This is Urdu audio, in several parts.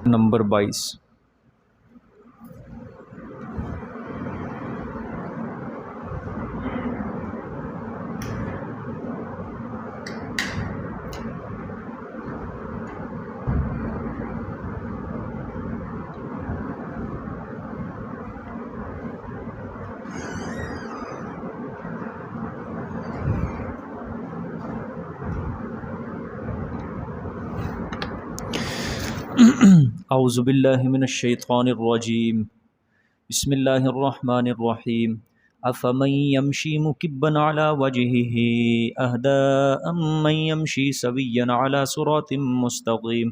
نمبر 22۔ اعوذ باللہ من الشیطان الرجیم، بسم اللہ الرحمن الرحیم۔ افمن یمشی مکبا علی وجہہ اہدی امن یمشی سویا علی صراط مستقیم۔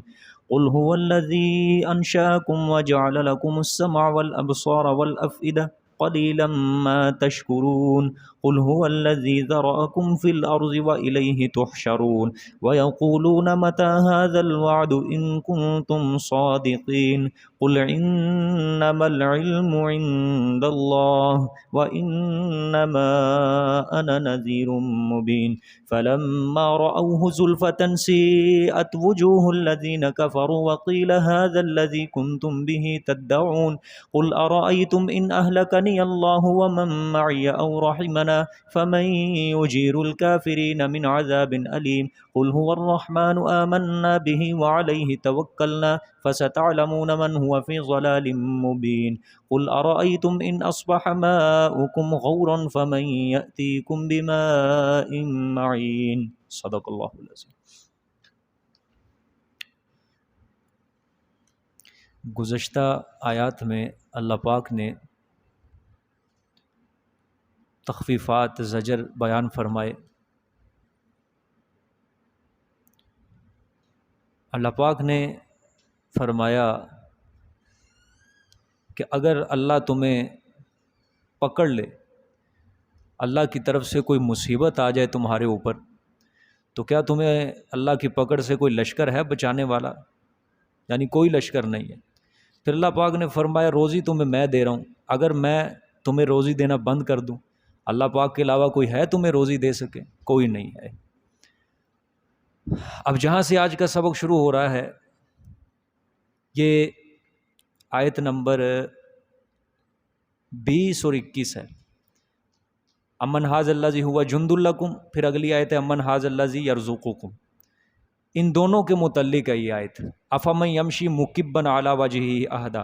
قل هو الذی انشأکم وجعل لکم السمع والابصار والافئدہ قلیلا ما تشکرون۔ قل هو الذی ذرأکم فی الارض والیہ تحشرون۔ ویقولون متی ھذا الوعد ان کنتم صادقین۔ قل انما العلم عند اللہ وانما انا نذیر مبین۔ فلما رأوه زلفة سیئت وجوہ الذین کفروا وقیل ھذا الذی کنتم به تدعون۔ قل ارأیتم ان اہلکنی اللہ ومن معی او رحمنا فمن یجیر الکافرین من عذاب علیم۔ قل هو الرحمن آمنا به وعلیہ توکلنا فستعلمون من هو في ضلال مبین۔ قل ارأیتم ان اصبح ماؤکم غورا فمن یأتیکم بماء معین۔ صدق اللہ العظیم۔ گزشتہ آیات میں اللہ پاک نے تخفیفات، زجر بیان فرمائے۔ اللہ پاک نے فرمایا کہ اگر اللہ تمہیں پکڑ لے، اللہ کی طرف سے کوئی مصیبت آ جائے تمہارے اوپر، تو کیا تمہیں اللہ کی پکڑ سے کوئی لشکر ہے بچانے والا؟ یعنی کوئی لشکر نہیں ہے۔ پھر اللہ پاک نے فرمایا روزی تمہیں میں دے رہا ہوں، اگر میں تمہیں روزی دینا بند کر دوں، اللہ پاک کے علاوہ کوئی ہے تمہیں روزی دے سکے؟ کوئی نہیں ہے۔ اب جہاں سے آج کا سبق شروع ہو رہا ہے، یہ آیت نمبر 20 اور 21 ہے۔ امن ھذا الذی ھوا جند لکم، پھر اگلی آیت ہے امن ھذا الذی یرزقکم۔ ان دونوں کے متعلق ہے یہ آیت۔ افمن یمشی مکبا علی وجہہ اہدی،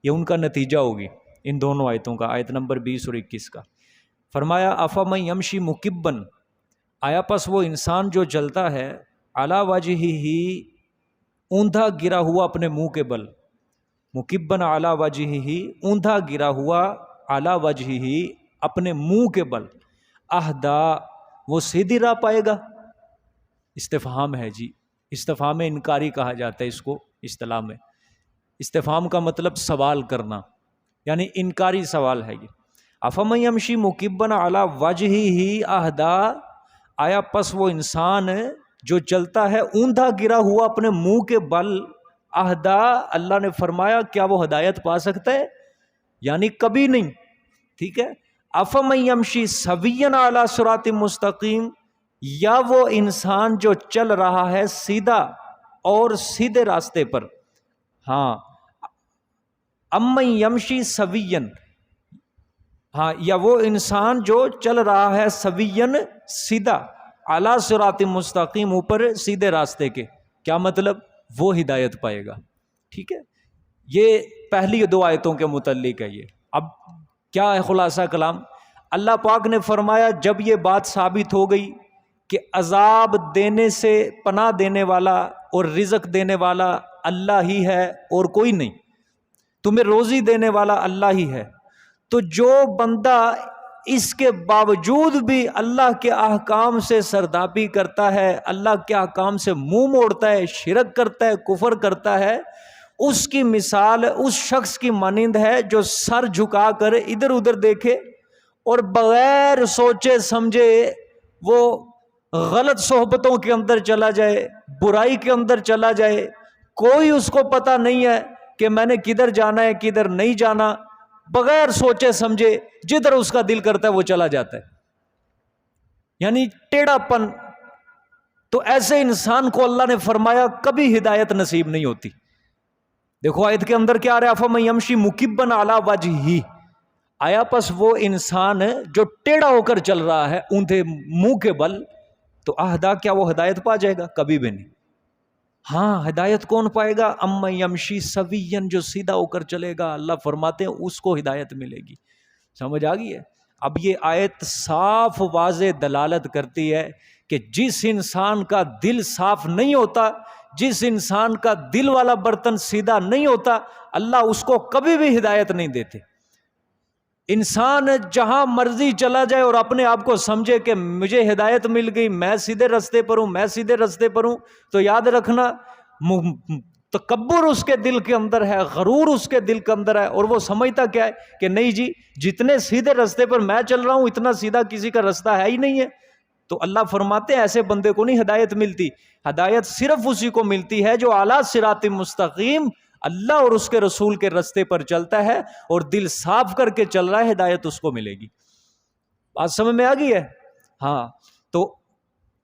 یہ ان کا نتیجہ ہوگی ان دونوں آیتوں کا، آیت نمبر 20 اور 21 کا۔ فرمایا افمن یمشی مکبا، آیا پس وہ انسان جو چلتا ہے علی وجہہ، اوندھا گرا ہوا اپنے منہ کے بل، مکبا علی وجہہ، اوندھا گرا ہوا علی وجہہ اپنے منہ کے بل، اہدا، وہ سیدھی راہ پائے گا؟ استفہام ہے جی، استفہام انکاری کہا جاتا ہے اس کو اصطلاح میں۔ استفہام کا مطلب سوال کرنا، یعنی انکاری سوال ہے یہ۔ افمن یمشی مکبا علی وجہہ اہدا، آیا پس وہ انسان جو چلتا ہے اوندھا گرا ہوا اپنے منہ کے بل، اہدا، اللہ نے فرمایا کیا وہ ہدایت پا سکتا ہے؟ یعنی کبھی نہیں، ٹھیک ہے۔ افمن یمشی سویا علی صراط مستقیم، یا وہ انسان جو چل رہا ہے سیدھا اور سیدھے راستے پر، ہاں، امن یمشی سویا، ہاں، یا وہ انسان جو چل رہا ہے سویا، سیدھا، علی صراط مستقیم، اوپر سیدھے راستے کے، کیا مطلب؟ وہ ہدایت پائے گا، ٹھیک ہے۔ یہ پہلی دو آیتوں کے متعلق ہے یہ۔ اب کیا ہے خلاصہ کلام؟ اللہ پاک نے فرمایا جب یہ بات ثابت ہو گئی کہ عذاب دینے سے پناہ دینے والا اور رزق دینے والا اللہ ہی ہے اور کوئی نہیں، تمہیں روزی دینے والا اللہ ہی ہے، تو جو بندہ اس کے باوجود بھی اللہ کے احکام سے سردابی کرتا ہے، اللہ کے احکام سے منہ موڑتا ہے، شرک کرتا ہے، کفر کرتا ہے، اس کی مثال اس شخص کی مانند ہے جو سر جھکا کر ادھر ادھر دیکھے اور بغیر سوچے سمجھے وہ غلط صحبتوں کے اندر چلا جائے، برائی کے اندر چلا جائے، کوئی اس کو پتہ نہیں ہے کہ میں نے کدھر جانا ہے کدھر نہیں جانا، بغیر سوچے سمجھے جدھر اس کا دل کرتا ہے وہ چلا جاتا ہے، یعنی ٹیڑھا پن۔ تو ایسے انسان کو اللہ نے فرمایا کبھی ہدایت نصیب نہیں ہوتی۔ دیکھو آیت کے اندر کیا آ رہا ہے، افمن یمشی مکبا علی وجہہ، آیا پس وہ انسان جو ٹیڑھا ہو کر چل رہا ہے اونٹے منہ کے بل، تو اہدا، کیا وہ ہدایت پا جائے گا؟ کبھی بھی نہیں۔ ہاں، ہدایت کون پائے گا؟ امن یمشی سوین، جو سیدھا ہو کر چلے گا، اللہ فرماتے ہیں اس کو ہدایت ملے گی۔ سمجھ آ گئی ہے؟ اب یہ آیت صاف واضح دلالت کرتی ہے کہ جس انسان کا دل صاف نہیں ہوتا، جس انسان کا دل والا برتن سیدھا نہیں ہوتا، اللہ اس کو کبھی بھی ہدایت نہیں دیتے۔ انسان جہاں مرضی چلا جائے اور اپنے آپ کو سمجھے کہ مجھے ہدایت مل گئی، میں سیدھے رستے پر ہوں، میں سیدھے رستے پر ہوں، تو یاد رکھنا تکبر اس کے دل کے اندر ہے، غرور اس کے دل کے اندر ہے، اور وہ سمجھتا کیا ہے کہ نہیں جی، جتنے سیدھے رستے پر میں چل رہا ہوں اتنا سیدھا کسی کا رستہ ہے ہی نہیں ہے۔ تو اللہ فرماتے ہیں ایسے بندے کو نہیں ہدایت ملتی، ہدایت صرف اسی کو ملتی ہے جو اعلیٰ صراط مستقیم اللہ اور اس کے رسول کے رستے پر چلتا ہے اور دل صاف کر کے چل رہا ہے، ہدایت اس کو ملے گی۔ بات سمجھ میں آ گئی ہے؟ ہاں، تو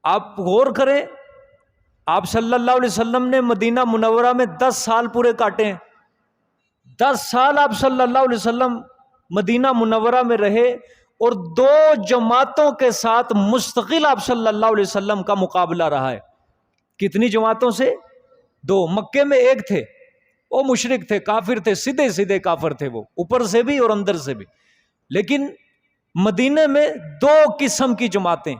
آپ غور کریں، آپ صلی اللہ علیہ وسلم نے مدینہ منورہ میں 10 سال پورے کاٹے ہیں، 10 سال آپ صلی اللہ علیہ وسلم مدینہ منورہ میں رہے، اور 2 جماعتوں کے ساتھ مستقل آپ صلی اللہ علیہ وسلم کا مقابلہ رہا ہے۔ کتنی جماعتوں سے؟ 2۔ مکے میں ایک تھے، وہ مشرک تھے، کافر تھے، سیدھے سیدھے کافر تھے، وہ اوپر سے بھی اور اندر سے بھی۔ لیکن مدینے میں 2 قسم کی جماعتیں،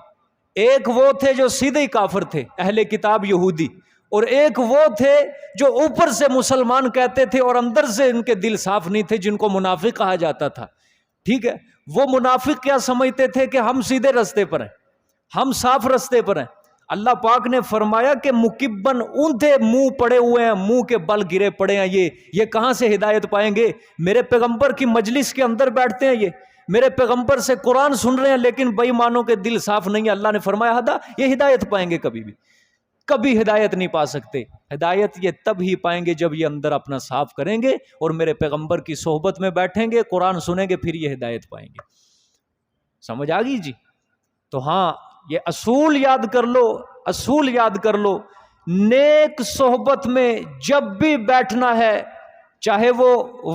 ایک وہ تھے جو سیدھے کافر تھے، اہل کتاب یہودی، اور ایک وہ تھے جو اوپر سے مسلمان کہتے تھے اور اندر سے ان کے دل صاف نہیں تھے، جن کو منافق کہا جاتا تھا۔ ٹھیک ہے، وہ منافق کیا سمجھتے تھے کہ ہم سیدھے رستے پر ہیں، ہم صاف رستے پر ہیں۔ اللہ پاک نے فرمایا کہ مکبن اونٹے منہ پڑے ہوئے ہیں، منہ کے بل گرے پڑے ہیں، یہ کہاں سے ہدایت پائیں گے؟ میرے پیغمبر کی مجلس کے اندر بیٹھتے ہیں، یہ میرے پیغمبر سے قرآن سن رہے ہیں، لیکن بے ایمانوں کے دل صاف نہیں ہے۔ اللہ نے فرمایا یہ ہدایت پائیں گے؟ کبھی بھی کبھی ہدایت نہیں پا سکتے۔ ہدایت یہ تب ہی پائیں گے جب یہ اندر اپنا صاف کریں گے اور میرے پیغمبر کی صحبت میں بیٹھیں گے، قرآن سنیں گے، پھر یہ ہدایت پائیں گے۔ سمجھ آ گئی جی؟ تو ہاں، یہ اصول یاد کر لو، اصول یاد کر لو، نیک صحبت میں جب بھی بیٹھنا ہے، چاہے وہ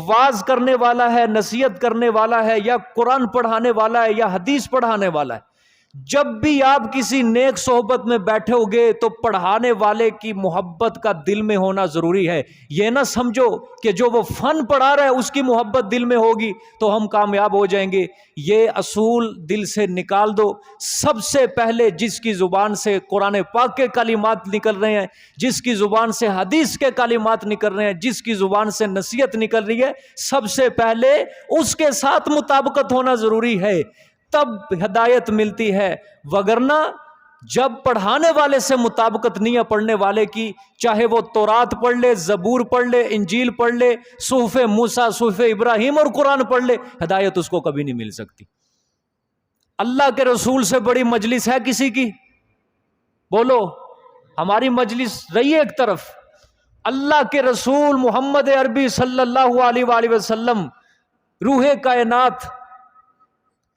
واعظ کرنے والا ہے، نصیحت کرنے والا ہے، یا قرآن پڑھانے والا ہے، یا حدیث پڑھانے والا ہے، جب بھی آپ کسی نیک صحبت میں بیٹھے ہوگے تو پڑھانے والے کی محبت کا دل میں ہونا ضروری ہے۔ یہ نہ سمجھو کہ جو وہ فن پڑھا رہا ہے اس کی محبت دل میں ہوگی تو ہم کامیاب ہو جائیں گے۔ یہ اصول دل سے نکال دو۔ سب سے پہلے جس کی زبان سے قرآن پاک کے کلمات نکل رہے ہیں، جس کی زبان سے حدیث کے کلمات نکل رہے ہیں، جس کی زبان سے نصیحت نکل رہی ہے، سب سے پہلے اس کے ساتھ مطابقت ہونا ضروری ہے، تب ہدایت ملتی ہے۔ وگرنہ جب پڑھانے والے سے مطابقت نہیں ہے پڑھنے والے کی، چاہے وہ تورات پڑھ لے، زبور پڑھ لے، انجیل پڑھ لے، صحف موسیٰ، صحف ابراہیم اور قرآن پڑھ لے، ہدایت اس کو کبھی نہیں مل سکتی۔ اللہ کے رسول سے بڑی مجلس ہے کسی کی؟ بولو، ہماری مجلس رہی ہے ایک طرف، اللہ کے رسول محمد عربی صلی اللہ علیہ وآلہ وسلم، روح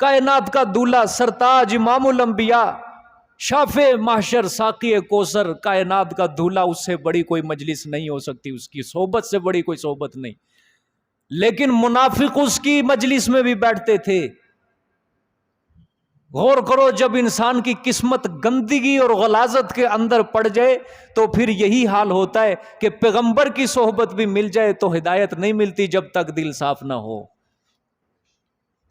کائنات کا دولہ، سرتاج، امام الانبیاء، شافع محشر، ساقی کوثر، کائنات کا دولہ، اس سے بڑی کوئی مجلس نہیں ہو سکتی، اس کی صحبت سے بڑی کوئی صحبت نہیں۔ لیکن منافق اس کی مجلس میں بھی بیٹھتے تھے۔ غور کرو، جب انسان کی قسمت گندگی اور غلاظت کے اندر پڑ جائے تو پھر یہی حال ہوتا ہے کہ پیغمبر کی صحبت بھی مل جائے تو ہدایت نہیں ملتی جب تک دل صاف نہ ہو۔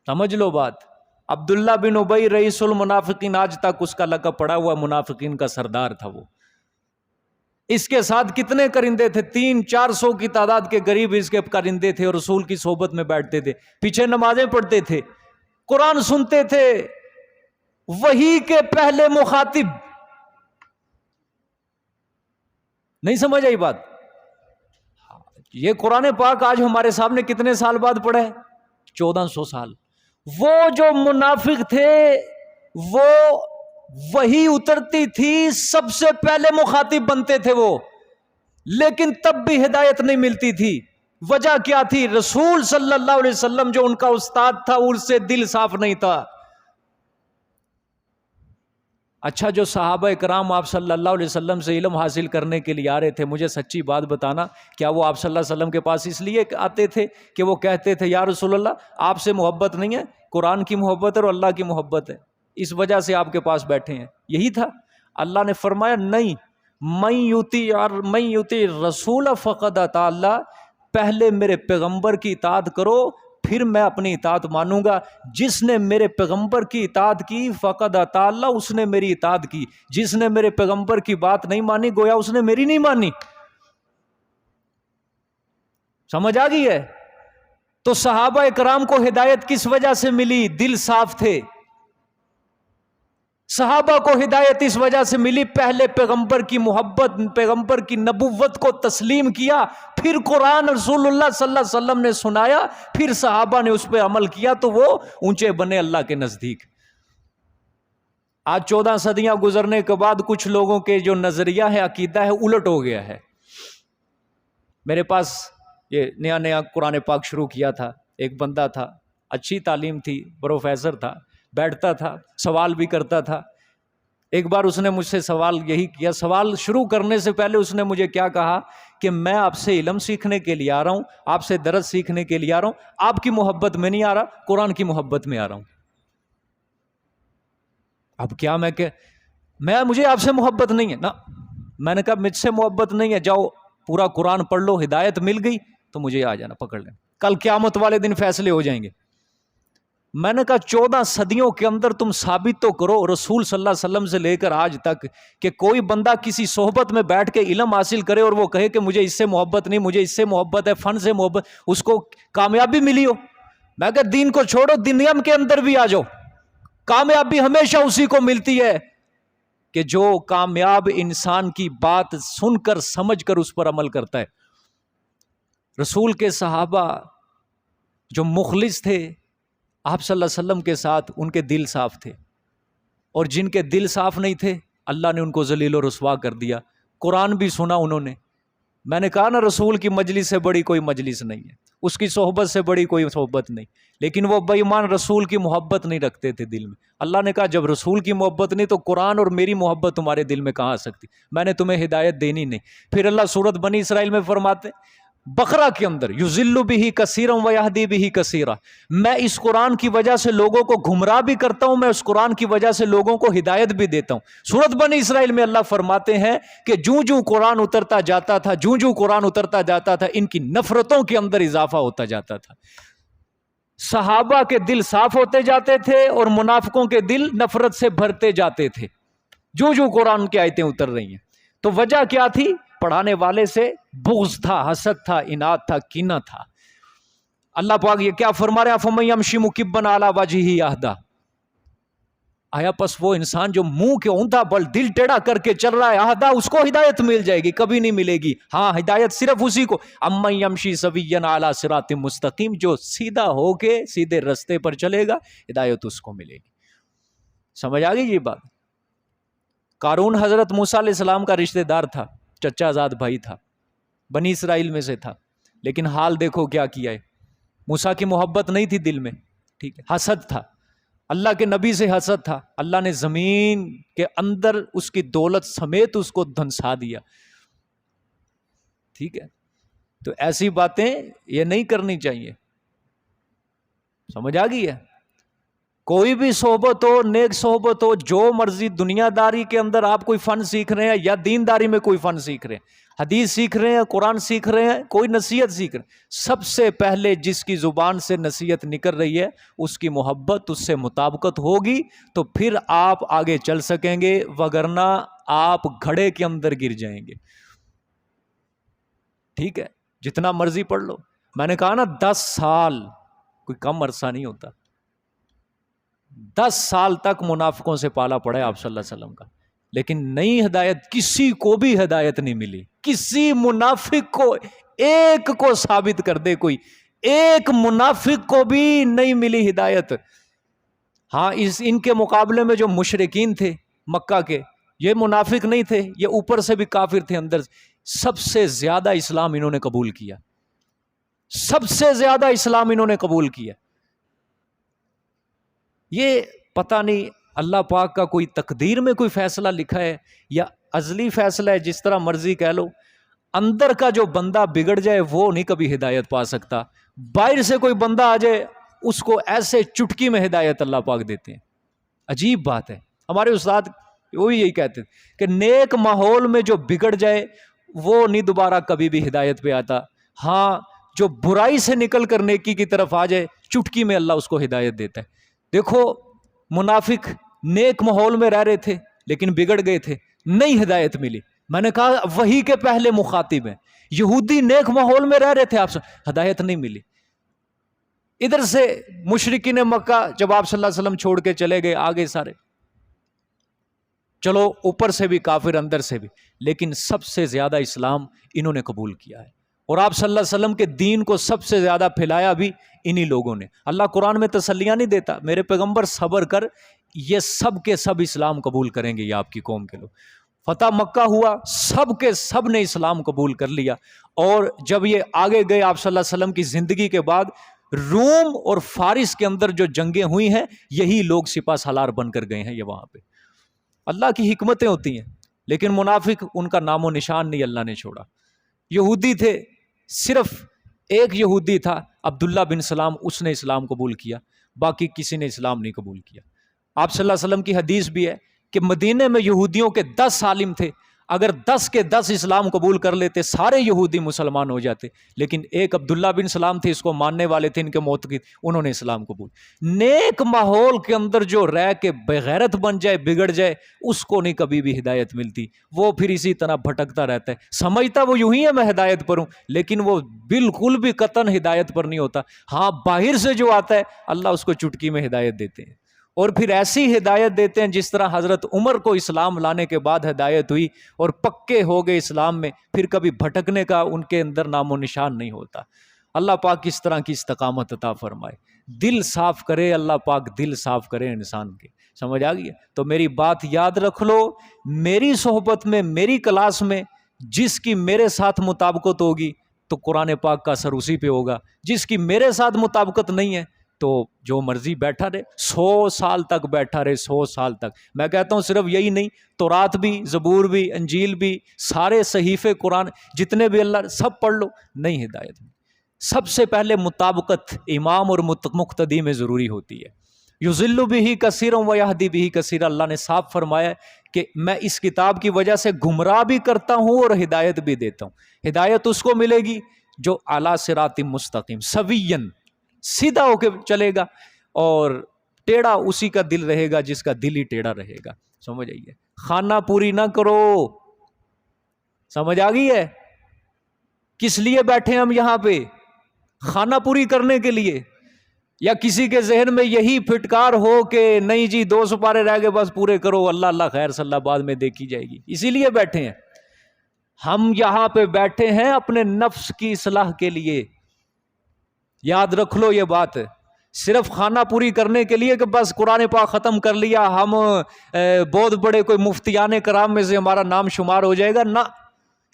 سمجھ لو بات۔ عبداللہ بن ابی رئیس المنافقین، آج تک اس کا لقب پڑا ہوا، منافقین کا سردار تھا وہ۔ اس کے ساتھ کتنے کرندے تھے؟ 300-400 کی تعداد کے قریب اس کے کرندے تھے، اور رسول کی صحبت میں بیٹھتے تھے، پیچھے نمازیں پڑھتے تھے، قرآن سنتے تھے۔ وحی کے پہلے مخاطب، نہیں سمجھ آئی بات؟ یہ قرآن پاک آج ہمارے سامنے کتنے سال بعد پڑھا ہے؟ 1400 سال۔ وہ جو منافق تھے، وہ وحی اترتی تھی سب سے پہلے مخاطب بنتے تھے وہ، لیکن تب بھی ہدایت نہیں ملتی تھی۔ وجہ کیا تھی؟ رسول صلی اللہ علیہ وسلم جو ان کا استاد تھا، اس سے دل صاف نہیں تھا۔ اچھا جو صحابہ کرام آپ صلی اللہ علیہ وسلم سے علم حاصل کرنے کے لیے آ رہے تھے، مجھے سچی بات بتانا، کیا وہ آپ صلی اللہ علیہ وسلم کے پاس اس لیے آتے تھے کہ وہ کہتے تھے یا رسول اللہ آپ سے محبت نہیں ہے، قرآن کی محبت ہے اور اللہ کی محبت ہے، اس وجہ سے آپ کے پاس بیٹھے ہیں؟ یہی تھا؟ اللہ نے فرمایا نہیں، من یطیع رسول فقد اطاع اللہ، پہلے میرے پیغمبر کی اطاعت کرو پھر میں اپنی اطاعت مانوں گا۔ جس نے میرے پیغمبر کی اطاعت کی فقد اطاع اللہ، اس نے میری اطاعت کی۔ جس نے میرے پیغمبر کی بات نہیں مانی گویا اس نے میری نہیں مانی۔ سمجھ آ گئی ہے؟ تو صحابہ کرام کو ہدایت کس وجہ سے ملی؟ دل صاف تھے۔ صحابہ کو ہدایت اس وجہ سے ملی، پہلے پیغمبر کی محبت، پیغمبر کی نبوت کو تسلیم کیا، پھر قرآن رسول اللہ صلی اللہ علیہ وسلم نے سنایا، پھر صحابہ نے اس پہ عمل کیا تو وہ اونچے بنے اللہ کے نزدیک۔ آج 14 صدیاں گزرنے کے بعد کچھ لوگوں کے جو نظریہ ہے، عقیدہ ہے، الٹ ہو گیا ہے۔ میرے پاس یہ نیا قرآن پاک شروع کیا تھا، ایک بندہ تھا، اچھی تعلیم تھی، پروفیسر تھا، بیٹھتا تھا، سوال بھی کرتا تھا۔ ایک بار اس نے مجھ سے سوال یہی کیا، سوال شروع کرنے سے پہلے اس نے مجھے کیا کہا کہ میں آپ سے علم سیکھنے کے لیے آ رہا ہوں، آپ سے درس سیکھنے کے لیے آ رہا ہوں، آپ کی محبت میں نہیں آ رہا، قرآن کی محبت میں آ رہا ہوں۔ اب کیا مجھے آپ سے محبت نہیں ہے نا، میں نے کہا مجھ سے محبت نہیں ہے، جاؤ پورا قرآن پڑھ لو، ہدایت مل گئی تو مجھے آ جانا، پکڑ لیں، کل قیامت والے دن فیصلے ہو جائیں گے۔ میں نے کہا 14 صدیوں کے اندر تم ثابت تو کرو رسول صلی اللہ علیہ وسلم سے لے کر آج تک کہ کوئی بندہ کسی صحبت میں بیٹھ کے علم حاصل کرے اور وہ کہے کہ مجھے اس سے محبت نہیں، مجھے اس سے محبت ہے، فن سے محبت، اس کو کامیابی ملی ہو؟ میں کہا دین کو چھوڑو، دنیا کے اندر بھی آ جاؤ، کامیابی ہمیشہ اسی کو ملتی ہے کہ جو کامیاب انسان کی بات سن کر سمجھ کر اس پر عمل کرتا ہے۔ رسول کے صحابہ جو مخلص تھے آپ صلی اللہ علیہ وسلم کے ساتھ، ان کے دل صاف تھے، اور جن کے دل صاف نہیں تھے اللہ نے ان کو ذلیل و رسوا کر دیا۔ قرآن بھی سنا انہوں نے، میں نے کہا نا رسول کی مجلس سے بڑی کوئی مجلس نہیں ہے، اس کی صحبت سے بڑی کوئی صحبت نہیں، لیکن وہ بے ایمان رسول کی محبت نہیں رکھتے تھے دل میں۔ اللہ نے کہا جب رسول کی محبت نہیں تو قرآن اور میری محبت تمہارے دل میں کہاں آ سکتی، میں نے تمہیں ہدایت دینی نہیں۔ پھر اللہ سورۃ بنی اسرائیل میں فرماتے بقرہ کے اندر یضل بہ کثیرا ویہدی بہ کثیرا، میں اس قرآن کی وجہ سے لوگوں کو گمراہ بھی کرتا ہوں، میں اس قرآن کی وجہ سے لوگوں کو ہدایت بھی دیتا ہوں۔ سورۃ بنی اسرائیل میں اللہ فرماتے ہیں کہ جوں قرآن اترتا جاتا تھا، جوں قرآن اترتا جاتا تھا، ان کی نفرتوں کے اندر اضافہ ہوتا جاتا تھا۔ صحابہ کے دل صاف ہوتے جاتے تھے اور منافقوں کے دل نفرت سے بھرتے جاتے تھے، جوں قرآن کی آیتیں اتر رہی ہیں۔ تو وجہ کیا تھی؟ پڑھانے والے سے بغض تھا، حسد تھا، اناد تھا، کینہ تھا۔ اللہ پاک یہ کیا فرما رہے ہیں؟ فَمَن يَمْشِ مُكِبًّا عَلَى وَجْهِهِ أَهْدَىٰ، آیا پس وہ انسان جو منہ کے اوندا بل دل ٹیڑھا کر کے چل رہا ہے، اہدا، اس کو ہدایت مل جائے گی؟ کبھی نہیں ملے گی۔ ہاں ہدایت صرف اسی کو، اَمَّن يَمْشِي سَوِيًّا عَلَى صِرَاطٍ مُسْتَقِيمٍ، جو سیدھا ہو کے سیدھے رستے پر چلے گا ہدایت اس کو ملے گی۔ سمجھ آ گئی یہ بات؟ قارون حضرت موسیٰ علیہ السلام کا رشتہ دار تھا، چچا زاد بھائی تھا، بنی اسرائیل میں سے تھا، لیکن حال دیکھو کیا کیا ہے۔ موسیٰ کی محبت نہیں تھی دل میں، ٹھیک ہے، حسد تھا، اللہ کے نبی سے حسد تھا، اللہ نے زمین کے اندر اس کی دولت سمیت اس کو دھنسا دیا، ٹھیک ہے۔ تو ایسی باتیں یہ نہیں کرنی چاہیے، سمجھ آ گئی ہے؟ کوئی بھی صحبت ہو، نیک صحبت ہو، جو مرضی دنیا داری کے اندر آپ کوئی فن سیکھ رہے ہیں یا دینداری میں کوئی فن سیکھ رہے ہیں، حدیث سیکھ رہے ہیں، قرآن سیکھ رہے ہیں، کوئی نصیحت سیکھ رہے ہیں، سب سے پہلے جس کی زبان سے نصیحت نکل رہی ہے اس کی محبت، اس سے مطابقت ہوگی تو پھر آپ آگے چل سکیں گے، وگرنہ آپ گھڑے کے اندر گر جائیں گے، ٹھیک ہے۔ جتنا مرضی پڑھ لو، میں نے کہا نا 10 سال کوئی کم عرصہ نہیں ہوتا، 10 سال تک منافقوں سے پالا پڑا ہے آپ صلی اللہ علیہ وسلم کا، لیکن نئی ہدایت کسی کو بھی ہدایت نہیں ملی، کسی منافق کو، ایک کو ثابت کر دے کوئی، ایک منافق کو بھی نہیں ملی ہدایت۔ ہاں ان کے مقابلے میں جو مشرکین تھے مکہ کے، یہ منافق نہیں تھے، یہ اوپر سے بھی کافر تھے، اندر سب سے زیادہ اسلام انہوں نے قبول کیا، سب سے زیادہ اسلام انہوں نے قبول کیا۔ یہ پتہ نہیں اللہ پاک کا کوئی تقدیر میں کوئی فیصلہ لکھا ہے یا ازلی فیصلہ ہے، جس طرح مرضی کہہ لو، اندر کا جو بندہ بگڑ جائے وہ نہیں کبھی ہدایت پا سکتا، باہر سے کوئی بندہ آ جائے اس کو ایسے چٹکی میں ہدایت اللہ پاک دیتے ہیں۔ عجیب بات ہے، ہمارے استاد وہی یہی کہتے ہیں کہ نیک ماحول میں جو بگڑ جائے وہ نہیں دوبارہ کبھی بھی ہدایت پہ آتا، ہاں جو برائی سے نکل کر نیکی کی طرف آ جائے چٹکی میں اللہ اس کو ہدایت دیتا ہے۔ دیکھو منافق نیک ماحول میں رہ رہے تھے لیکن بگڑ گئے تھے، نہیں ہدایت ملی، میں نے کہا وہی کے پہلے مخاطب ہیں، یہودی نیک ماحول میں رہ رہے تھے، آپ سے ہدایت نہیں ملی۔ ادھر سے مشرکین مکہ جب آپ صلی اللہ علیہ وسلم چھوڑ کے چلے گئے آگے سارے، چلو اوپر سے بھی کافر اندر سے بھی، لیکن سب سے زیادہ اسلام انہوں نے قبول کیا ہے، اور آپ صلی اللہ علیہ وسلم کے دین کو سب سے زیادہ پھیلایا بھی انہی لوگوں نے۔ اللہ قرآن میں تسلیاں نہیں دیتا، میرے پیغمبر صبر کر، یہ سب کے سب اسلام قبول کریں گے، یہ آپ کی قوم کے لوگ۔ فتح مکہ ہوا، سب کے سب نے اسلام قبول کر لیا، اور جب یہ آگے گئے آپ صلی اللہ علیہ وسلم کی زندگی کے بعد، روم اور فارس کے اندر جو جنگیں ہوئی ہیں یہی لوگ سپہ سالار بن کر گئے ہیں، یہ وہاں پہ اللہ کی حکمتیں ہوتی ہیں۔ لیکن منافق ان کا نام و نشان نہیں اللہ نے چھوڑا۔ یہودی تھے، صرف ایک یہودی تھا عبداللہ بن سلام، اس نے اسلام قبول کیا، باقی کسی نے اسلام نہیں قبول کیا۔ آپ صلی اللہ علیہ وسلم کی حدیث بھی ہے کہ مدینے میں یہودیوں کے 10 عالم تھے، اگر 10 کے 10 اسلام قبول کر لیتے سارے یہودی مسلمان ہو جاتے، لیکن ایک عبداللہ بن سلام تھے، اس کو ماننے والے تھے ان کے معتقد، انہوں نے اسلام قبول۔ نیک ماحول کے اندر جو رہ کے بغیرت بن جائے، بگڑ جائے، اس کو نہیں کبھی بھی ہدایت ملتی، وہ پھر اسی طرح بھٹکتا رہتا ہے، سمجھتا وہ یوں ہی ہے میں ہدایت پر ہوں، لیکن وہ بالکل بھی قطعاً ہدایت پر نہیں ہوتا۔ ہاں باہر سے جو آتا ہے اللہ اس کو چٹکی میں ہدایت دیتے ہیں، اور پھر ایسی ہدایت دیتے ہیں جس طرح حضرت عمر کو اسلام لانے کے بعد ہدایت ہوئی اور پکے ہو گئے اسلام میں، پھر کبھی بھٹکنے کا ان کے اندر نام و نشان نہیں ہوتا۔ اللہ پاک اس طرح کی استقامت عطا فرمائے، دل صاف کرے اللہ پاک، دل صاف کرے انسان کے، سمجھ آ گئی ہے؟ تو میری بات یاد رکھ لو، میری صحبت میں، میری کلاس میں جس کی میرے ساتھ مطابقت ہوگی تو قرآن پاک کا اثر اسی پہ ہوگا، جس کی میرے ساتھ مطابقت نہیں ہے تو جو مرضی بیٹھا رہے، 100 سال تک بیٹھا رہے، 100 سال تک۔ میں کہتا ہوں صرف یہی نہیں، تورات بھی، زبور بھی، انجیل بھی، سارے صحیفے قرآن جتنے بھی اللہ سب پڑھ لو، نہیں ہدایت میں۔ سب سے پہلے مطابقت امام اور مقتدی میں ضروری ہوتی ہے۔ یضل بہ کثیرا ویہدی بہ کثیرا، اللہ نے صاف فرمایا ہے کہ میں اس کتاب کی وجہ سے گمراہ بھی کرتا ہوں اور ہدایت بھی دیتا ہوں۔ ہدایت اس کو ملے گی جو اعلیٰ صراط مستقیم، سویًا، سیدھا ہو کے چلے گا، اور ٹیڑھا اسی کا دل رہے گا جس کا دل ہی ٹیڑھا رہے گا، سمجھ آئیے؟ خانہ پوری نہ کرو، سمجھ آ گئی ہے؟ کس لیے بیٹھے ہم یہاں پہ؟ خانہ پوری کرنے کے لیے؟ یا کسی کے ذہن میں یہی پھٹکار ہو کہ نہیں جی 2 سپارے رہ گئے بس پورے کرو، اللہ اللہ خیر صلی اللہ بعد میں دیکھی جائے گی، اسی لیے بیٹھے ہیں ہم یہاں پہ؟ بیٹھے ہیں اپنے نفس کی اصلاح کے لیے، یاد رکھ لو یہ بات۔ صرف خانہ پوری کرنے کے لیے کہ بس قرآن پاک ختم کر لیا، ہم بہت بڑے کوئی مفتیان کرام میں سے ہمارا نام شمار ہو جائے گا، نہ،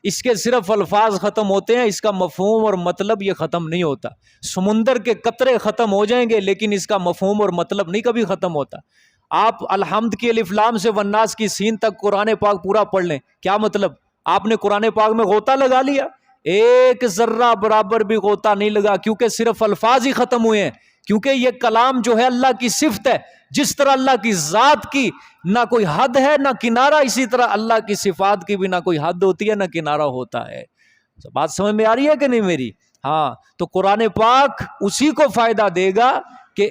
اس کے صرف الفاظ ختم ہوتے ہیں، اس کا مفہوم اور مطلب یہ ختم نہیں ہوتا۔ سمندر کے قطرے ختم ہو جائیں گے لیکن اس کا مفہوم اور مطلب نہیں کبھی ختم ہوتا۔ آپ الحمد کی الف لام سے والناس کی سین تک قرآن پاک پورا پڑھ لیں، کیا مطلب؟ آپ نے قرآن پاک میں غوطہ لگا لیا؟ ایک ذرہ برابر بھی غوطہ نہیں لگا، کیونکہ صرف الفاظ ہی ختم ہوئے ہیں، کیونکہ یہ کلام جو ہے اللہ کی صفت ہے، جس طرح اللہ کی ذات کی نہ کوئی حد ہے نہ کنارہ، اسی طرح اللہ کی صفات کی بھی نہ کوئی حد ہوتی ہے نہ کنارہ ہوتا ہے۔ بات سمجھ میں آ رہی ہے کہ نہیں میری؟ ہاں، تو قرآن پاک اسی کو فائدہ دے گا کہ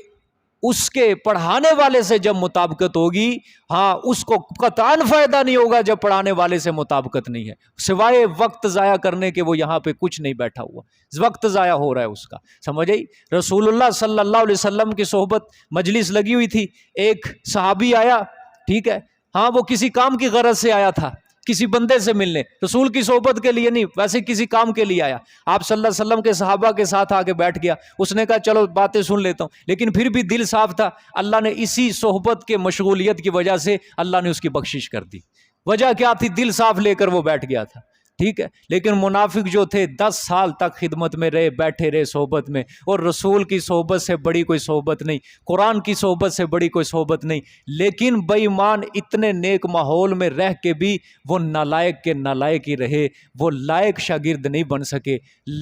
اس کے پڑھانے والے سے جب مطابقت ہوگی، ہاں اس کو قطعاً فائدہ نہیں ہوگا جب پڑھانے والے سے مطابقت نہیں ہے، سوائے وقت ضائع کرنے کے وہ یہاں پہ کچھ نہیں بیٹھا ہوا، وقت ضائع ہو رہا ہے اس کا، سمجھ آئی؟ رسول اللہ صلی اللہ علیہ وسلم کی صحبت مجلس لگی ہوئی تھی، ایک صحابی آیا، ٹھیک ہے، ہاں وہ کسی کام کی غرض سے آیا تھا، کسی بندے سے ملنے، رسول کی صحبت کے لیے نہیں، ویسے کسی کام کے لیے آیا، آپ صلی اللہ علیہ وسلم کے صحابہ کے ساتھ آ کے بیٹھ گیا، اس نے کہا چلو باتیں سن لیتا ہوں، لیکن پھر بھی دل صاف تھا، اللہ نے اسی صحبت کے مشغولیت کی وجہ سے اللہ نے اس کی بخشش کر دی۔ وجہ کیا تھی؟ دل صاف لے کر وہ بیٹھ گیا تھا۔ ٹھیک ہے، لیکن منافق جو تھے 10 سال تک خدمت میں رہے، بیٹھے رہے صحبت میں، اور رسول کی صحبت سے بڑی کوئی صحبت نہیں، قرآن کی صحبت سے بڑی کوئی صحبت نہیں، لیکن بے ایمان اتنے نیک ماحول میں رہ کے بھی وہ نالائق کے نالائق ہی رہے، وہ لائق شاگرد نہیں بن سکے،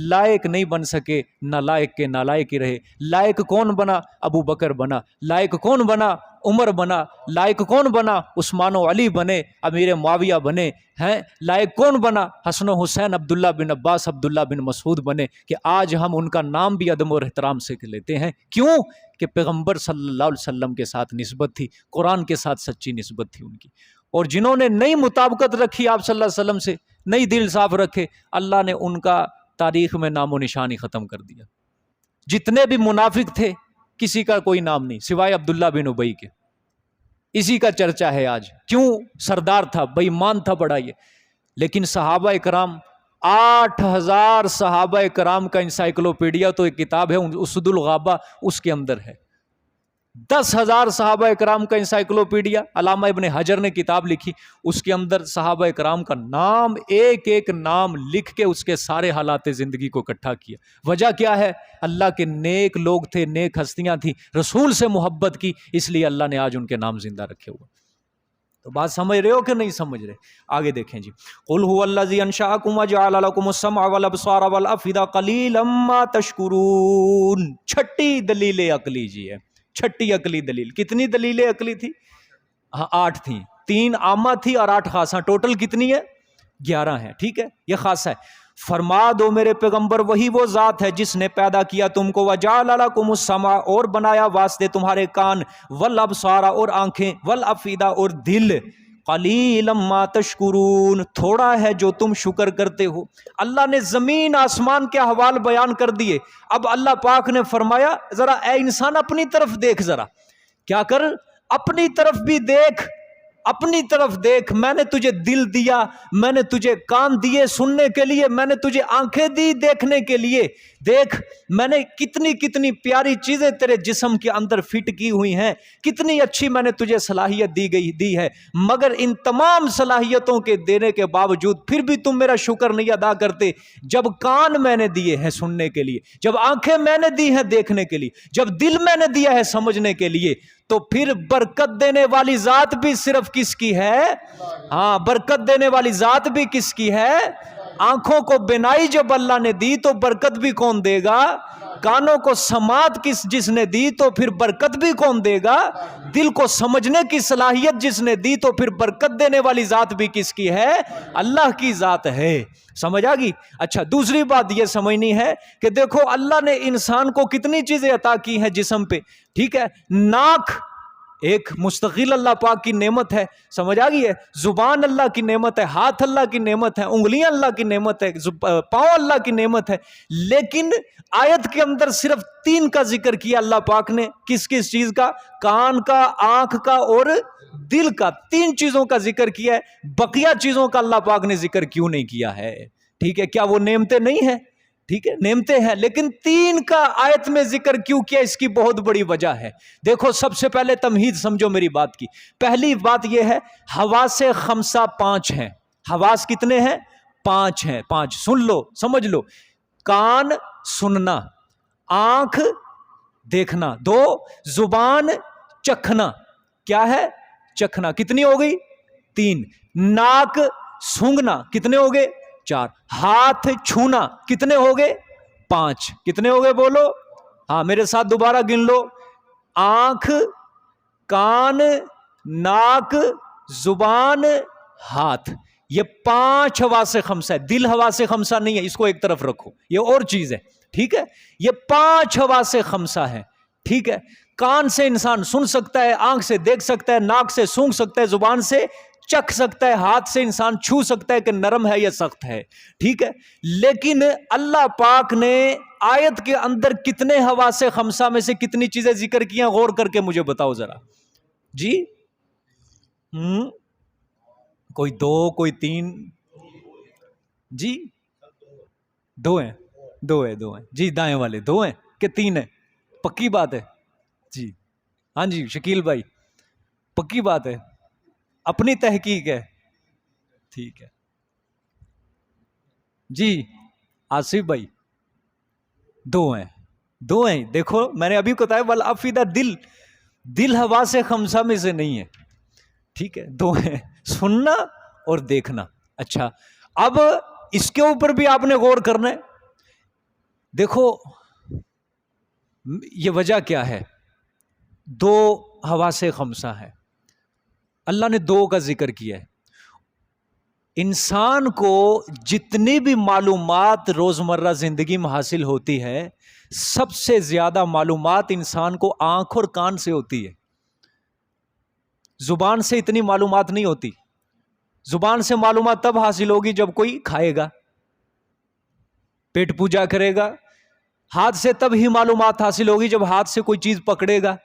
لائق نہیں بن سکے، نالائق کے نالائق ہی رہے۔ لائق کون بنا؟ ابو بکر بنا۔ لائق کون بنا؟ عمر بنا۔ لائق کون بنا؟ عثمان و علی بنے، امیر معاویہ بنے ہیں۔ لائق کون بنا؟ حسن و حسین، عبداللہ بن عباس، عبداللہ بن مسعود بنے، کہ آج ہم ان کا نام بھی ادب اور احترام سے لیتے ہیں۔ کیوں؟ کہ پیغمبر صلی اللہ علیہ وسلم کے ساتھ نسبت تھی، قرآن کے ساتھ سچی نسبت تھی ان کی۔ اور جنہوں نے نئی مطابقت رکھی آپ صلی اللہ علیہ وسلم سے، نئی دل صاف رکھے، اللہ نے ان کا تاریخ میں نام و نشانی ختم کر دیا۔ جتنے بھی منافق تھے کسی کا کوئی نام نہیں سوائے عبداللہ بن ابی کے، اسی کا چرچا ہے آج۔ کیوں؟ سردار تھا، بے ایمان تھا بڑا یہ۔ لیکن صحابہ کرام، 8000 صحابہ کرام کا انسائکلوپیڈیا تو ایک کتاب ہے اسد الغابہ، اس کے اندر ہے۔ 10,000 صحابہ کرام کا انسائکلوپیڈیا، علامہ ابن حجر نے کتاب لکھی، اس کے اندر صحابہ کرام کا نام، ایک ایک نام لکھ کے اس کے سارے حالات زندگی کو اکٹھا کیا۔ وجہ کیا ہے؟ اللہ کے نیک لوگ تھے، نیک ہستیاں تھیں، رسول سے محبت کی، اس لیے اللہ نے آج ان کے نام زندہ رکھے ہوئے۔ تو بات سمجھ رہے ہو کہ نہیں سمجھ رہے؟ آگے دیکھیں جی، قُلْ هُوَ الَّذِي أَنشَأَكُمْ وَجَعَلَ لَكُمُ السَّمْعَ وَالْأَبْصَارَ وَالْأَفْئِدَةَ قَلِيلًا مَا تَشْكُرُونَ۔ چھٹی دلیل عقلی جی ہے، چھٹی عقلی دلیل۔ کتنی دلیلیں عقلی تھی؟ 8 تھیں، 3 عامہ تھی اور 8 خاصہ، ٹوٹل کتنی ہے؟ 11 ہیں، ٹھیک ہے، یہ خاصہ ہے۔ فرما دو میرے پیغمبر، وہی وہ ذات ہے جس نے پیدا کیا تم کو، وَجَعَلَ لَكُمُ السَّمْعَ، اور بنایا واسطے تمہارے کان، وَالْأَبْصَارَ، اور آنکھیں، وَالْأَفْئِدَةَ، اور دل۔ قَلِيلًا مَا تَشْكُرُونَ، تھوڑا ہے جو تم شکر کرتے ہو۔ اللہ نے زمین آسمان کے احوال بیان کر دیے، اب اللہ پاک نے فرمایا ذرا اے انسان اپنی طرف دیکھ، ذرا کیا کر، اپنی طرف بھی دیکھ، اپنی طرف دیکھ۔ میں نے تجھے دل دیا، میں نے تجھے کان دیے سننے کے لیے، میں نے تجھے آنکھیں دی دیکھنے کے لیے۔ دیکھ میں نے کتنی کتنی پیاری چیزیں تیرے جسم کے اندر فٹ کی ہوئی ہیں، کتنی اچھی میں نے تجھے صلاحیت دی ہے، مگر ان تمام صلاحیتوں کے دینے کے باوجود پھر بھی تم میرا شکر نہیں ادا کرتے۔ جب کان میں نے دیے ہیں سننے کے لیے، جب آنکھیں میں نے دی ہیں دیکھنے کے لیے، جب دل میں نے دیا ہے سمجھنے کے لیے، تو پھر برکت دینے والی ذات بھی صرف کس کی ہے؟ ہاں، برکت دینے والی ذات بھی کس کی ہے؟ آنکھوں کو بینائی جب اللہ نے دی تو برکت بھی کون دے گا؟ کانوں کو سماعت جس نے دی تو پھر برکت بھی کون دے گا؟ دل کو سمجھنے کی صلاحیت جس نے دی تو پھر برکت دینے والی ذات بھی کس کی ہے؟ اللہ کی ذات ہے۔ سمجھ آ گئی؟ اچھا، دوسری بات یہ سمجھنی ہے کہ دیکھو اللہ نے انسان کو کتنی چیزیں عطا کی ہیں جسم پہ، ٹھیک ہے؟ ناک ایک مستقل اللہ پاک کی نعمت ہے، سمجھ آ گئی ہے؟ زبان اللہ کی نعمت ہے، ہاتھ اللہ کی نعمت ہے، انگلیاں اللہ کی نعمت ہے، پاؤں اللہ کی نعمت ہے۔ لیکن آیت کے اندر صرف 3 کا ذکر کیا اللہ پاک نے، کس کس چیز کا؟ کان کا، آنکھ کا اور دل کا، 3 چیزوں کا ذکر کیا ہے۔ بقیہ چیزوں کا اللہ پاک نے ذکر کیوں نہیں کیا ہے؟ ٹھیک ہے، کیا وہ نعمتیں نہیں ہیں؟ ٹھیک ہے، نعمتیں ہیں، لیکن 3 کا آیت میں ذکر کیوں کیا؟ اس کی بہت بڑی وجہ ہے۔ دیکھو سب سے پہلے تمہید سمجھو میری بات کی۔ پہلی بات یہ ہے، حواس 5 ہیں۔ حواس کتنے ہیں؟ 5 ہیں، 5 سن لو، سمجھ لو۔ کان سننا، آنکھ دیکھنا، 2 زبان چکھنا، کیا ہے؟ چکھنا، کتنی ہو گئی؟ 3 ناک سونگھنا، کتنے ہو گئے؟ 4 ہاتھ چھونا، کتنے ہو گئے؟ 5 کتنے ہو گئے بولو؟ ہاں میرے ساتھ دوبارہ گن لو۔ آنکھ، کان، ناک، زبان، ہاتھ، یہ 5 حواس 5 ہے۔ دل حواس 5 نہیں ہے، اس کو ایک طرف رکھو، یہ اور چیز ہے، ٹھیک ہے؟ یہ 5 حواس 5 ہے، ٹھیک ہے؟ کان سے انسان سن سکتا ہے، آنکھ سے دیکھ سکتا ہے، ناک سے سونگھ سکتا ہے، زبان سے چکھ سکتا ہے، ہاتھ سے انسان چھو سکتا ہے کہ نرم ہے یا سخت ہے، ٹھیک ہے؟ لیکن اللہ پاک نے آیت کے اندر کتنے حواس 5 میں سے کتنی چیزیں ذکر کی ہیں؟ غور کر کے مجھے بتاؤ ذرا جی۔ کوئی 2، کوئی 3 جی؟ 2 ہیں، 2 ہیں جی، دائیں والے 2 ہیں کہ 3 ہیں؟ پکی بات ہے جی؟ ہاں جی شکیل بھائی، پکی بات ہے، اپنی تحقیق ہے، ٹھیک ہے؟ جی آصف بھائی دو ہیں، دو ہیں، دیکھو میں نے ابھی بتایا والافئدہ دل، دل حواس خمسہ میں سے نہیں ہے، ٹھیک ہے، دو ہیں، سننا اور دیکھنا۔ اچھا اب اس کے اوپر بھی آپ نے غور کرنا ہے۔ دیکھو یہ وجہ کیا ہے، دو حواس خمسہ ہے، اللہ نے دو کا ذکر کیا ہے۔ انسان کو جتنی بھی معلومات روزمرہ زندگی میں حاصل ہوتی ہے، سب سے زیادہ معلومات انسان کو آنکھ اور کان سے ہوتی ہے، زبان سے اتنی معلومات نہیں ہوتی۔ زبان سے معلومات تب حاصل ہوگی جب کوئی کھائے گا، پیٹ پوجا کرے گا۔ ہاتھ سے تب ہی معلومات حاصل ہوگی جب ہاتھ سے کوئی چیز پکڑے گا۔